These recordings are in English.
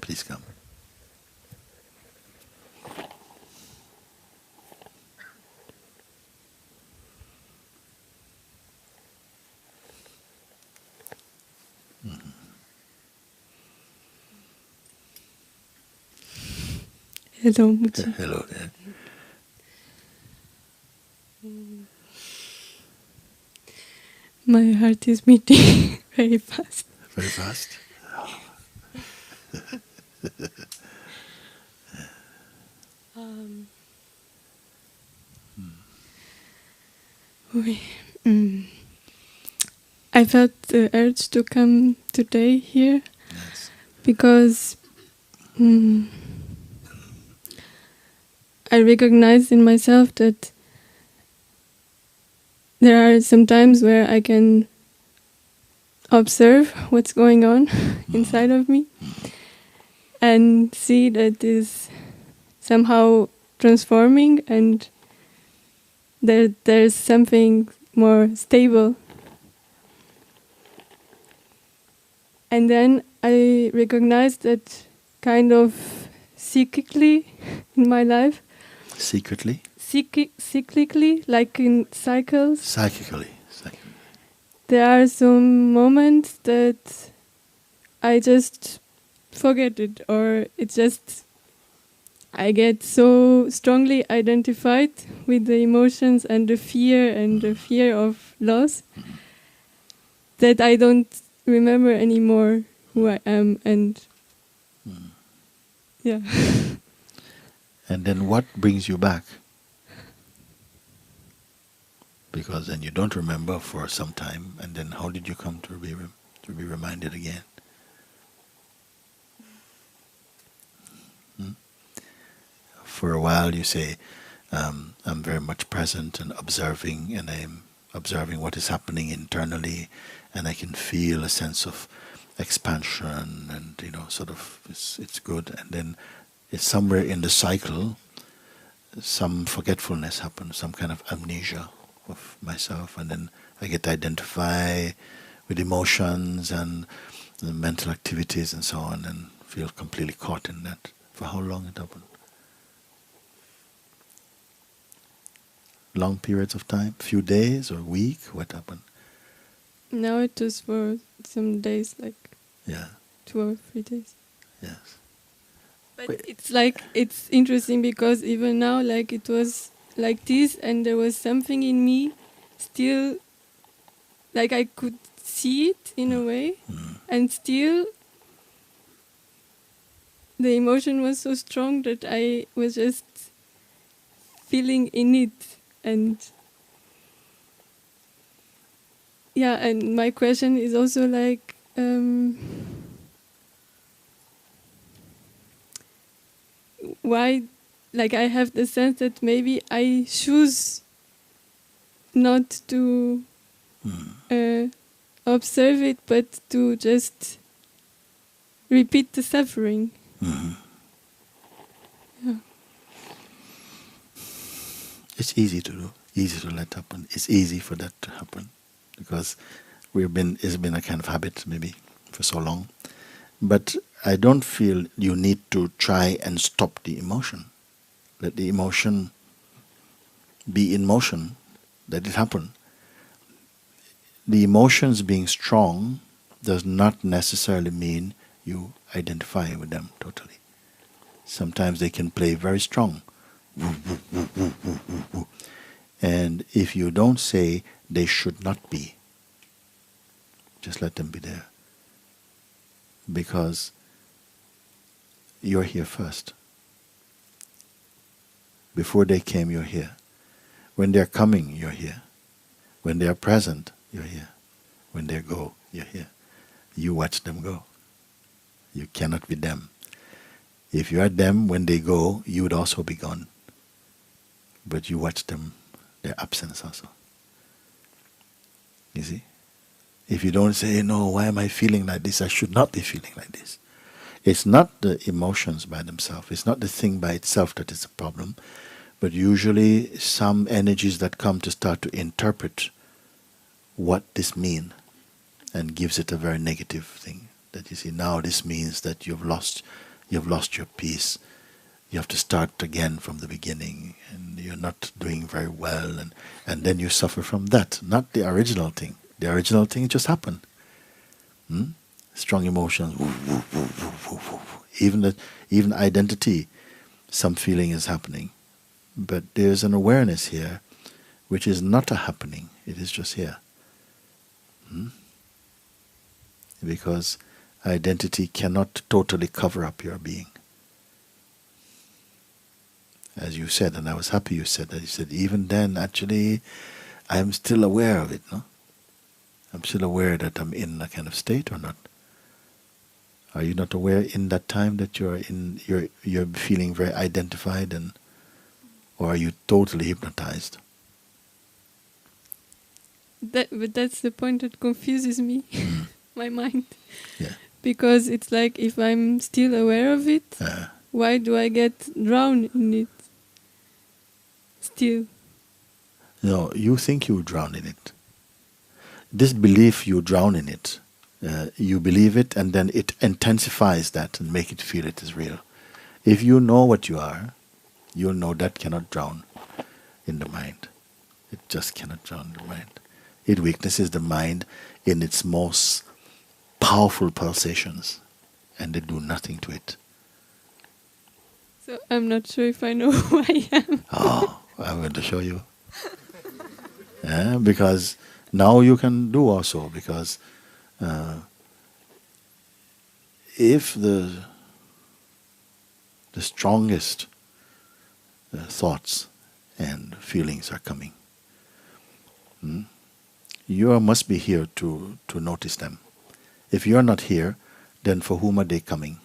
Please come. Hello, Mooji. Hello there. My heart is beating very fast. Very fast. Oui. I felt the urge to come today here Yes. because I recognize in myself that there are some times where I can observe what's going on inside of me and see that is somehow transforming and there's something more stable. And then I recognize that kind of cyclically in my life. Secretly? Cyclically, like in cycles. Psychically. There are some moments that I just forget it, or it just, I get so strongly identified with the emotions and the fear of loss that I don't remember anymore who I am, and yeah. And then what brings you back? Because then you don't remember for some time, and then how did you come to be reminded again? For a while you say, I'm very much present and I'm observing what is happening internally, and I can feel a sense of expansion, and sort of it's good. And then it's somewhere in the cycle, some forgetfulness happens, some kind of amnesia of myself, and then I get to identify with emotions and the mental activities and so on, and feel completely caught in that. For how long it happened? Long periods of time? Few days or week? What happened? Now it was for some days, like 2 or 3 days. Yes. But it's interesting because even now, like it was like this, and there was something in me still, like I could see it in a way, and still the emotion was so strong that I was just feeling in it. And yeah, and my question is also like, why, like I have the sense that maybe I choose not to observe it, but to just repeat the suffering. Yeah. It's easy to do, easy to let happen. It's easy for that to happen because it's been a kind of habit maybe for so long. But I don't feel you need to try and stop the emotion. Let the emotion be in motion, let it happen. The emotions being strong does not necessarily mean you identify with them totally. Sometimes they can play very strong. And if you don't say they should not be, just let them be there. Because you're here first. Before they came, you're here. When they're coming, you're here. When they are present, you're here. When they go, you're here. You watch them go. You cannot be them. If you are them, when they go, you would also be gone. But you watch them, their absence also. You see? If you don't say, no, why am I feeling like this? I should not be feeling like this. It's not the emotions by themselves. It's not the thing by itself that is a problem. But usually some energies that come to start to interpret what this means and gives it a very negative thing. That you see, now this means that you've lost you've lost your peace. You have to start again from the beginning, and you're not doing very well, and then you suffer from that, not the original thing. The original thing just happened. Hmm? Strong emotions, woo, woo, woo, woo, woo, woo. Even identity, some feeling is happening. But there's an awareness here which is not a happening, it is just here. Hmm? Because identity cannot totally cover up your being. As you said, and I was happy you said that, you said, even then, actually, I am still aware of it, no? I'm still aware that I'm in a kind of state or not. Are you not aware in that time that you're feeling very identified, and or are you totally hypnotized? But that's the point that confuses me, my mind. Yeah. Because it's like, if I'm still aware of it, why do I get drowned in it still? No, you think you drown in it. This belief you drown in it. You believe it, and then it intensifies that and make it feel it is real. If you know what you are, you'll know that cannot drown in the mind. It just cannot drown in the mind. It weaknesses the mind in its most powerful pulsations, and they do nothing to it. So I'm not sure if I know who I am. Oh, I'm going to show you. Because now you can do also, because if the strongest thoughts and feelings are coming, you must be here to notice them. If you're not here, then for whom are they coming?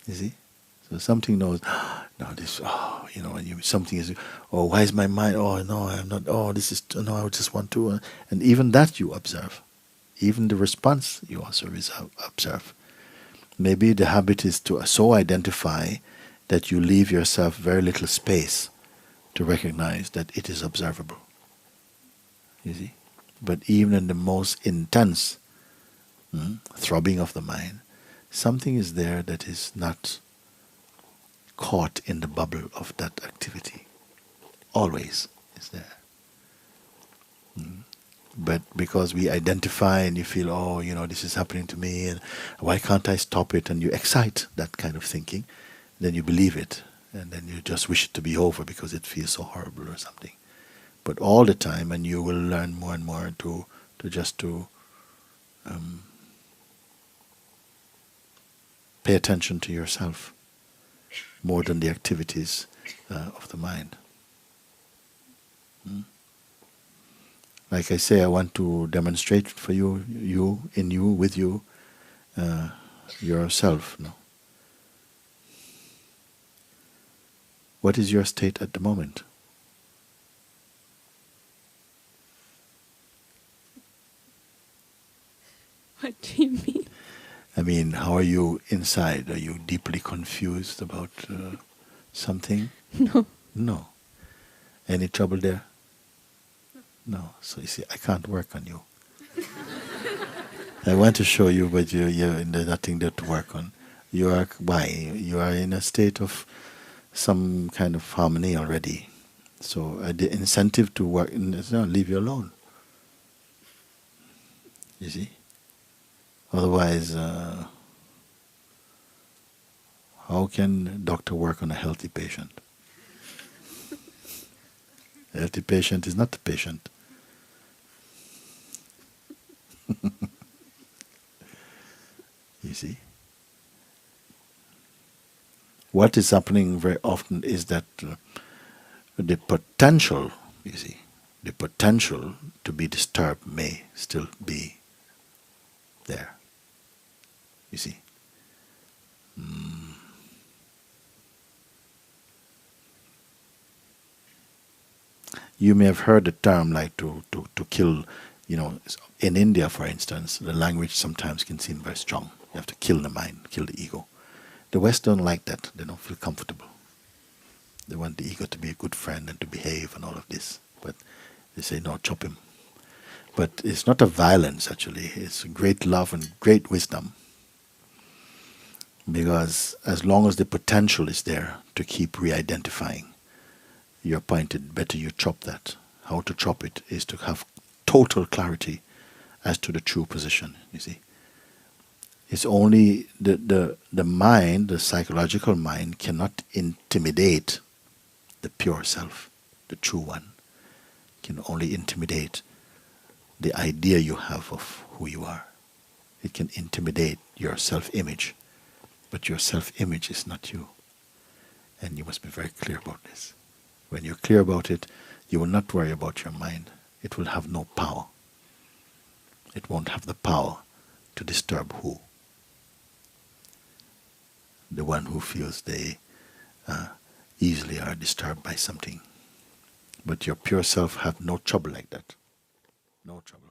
You see? So something knows, no, this, when you, something is, oh, why is my mind, oh, no, I'm not, oh, this is, no, I just want to, and even that you observe. Even the response you also observe. Maybe the habit is to so identify that you leave yourself very little space to recognize that it is observable. You see? But even in the most intense throbbing of the mind, something is there that is not caught in the bubble of that activity. Always is there. But because we identify and you feel, oh, this is happening to me, and why can't I stop it? And you excite that kind of thinking, then you believe it, and then you just wish it to be over because it feels so horrible or something. But all the time, and you will learn more and more to pay attention to yourself more than the activities of the mind. Like I say, I want to demonstrate for you, with you, yourself. No? What is your state at the moment? What do you mean? I mean, how are you inside? Are you deeply confused about something? No. No. Any trouble there? No. So you see, I can't work on you. I want to show you, but there's nothing there to work on. You are in a state of some kind of harmony already. So the incentive to work is not leave you alone. You see? Otherwise, how can a doctor work on a healthy patient? A healthy patient is not the patient. You see? What is happening very often is that the potential, you see, the potential to be disturbed may still be there. You see? You may have heard the term like to kill, in India, for instance, the language sometimes can seem very strong. You have to kill the mind, kill the ego. The West don't like that. They don't feel comfortable. They want the ego to be a good friend and to behave and all of this. But they say, no, chop him. But it's not a violence, actually. It's great love and great wisdom. Because as long as the potential is there to keep re-identifying, you're pointed, better you chop that. How to chop it is to have total clarity as to the true position, you see. It's only the mind, the psychological mind, cannot intimidate the pure self, the true one. Can only intimidate the idea you have of who you are. It can intimidate your self-image, but your self-image is not you. And you must be very clear about this. When you're clear about it, you will not worry about your mind. It will have no power. It won't have the power to disturb who? The one who feels they easily are disturbed by something. But your pure self have no trouble like that. No trouble.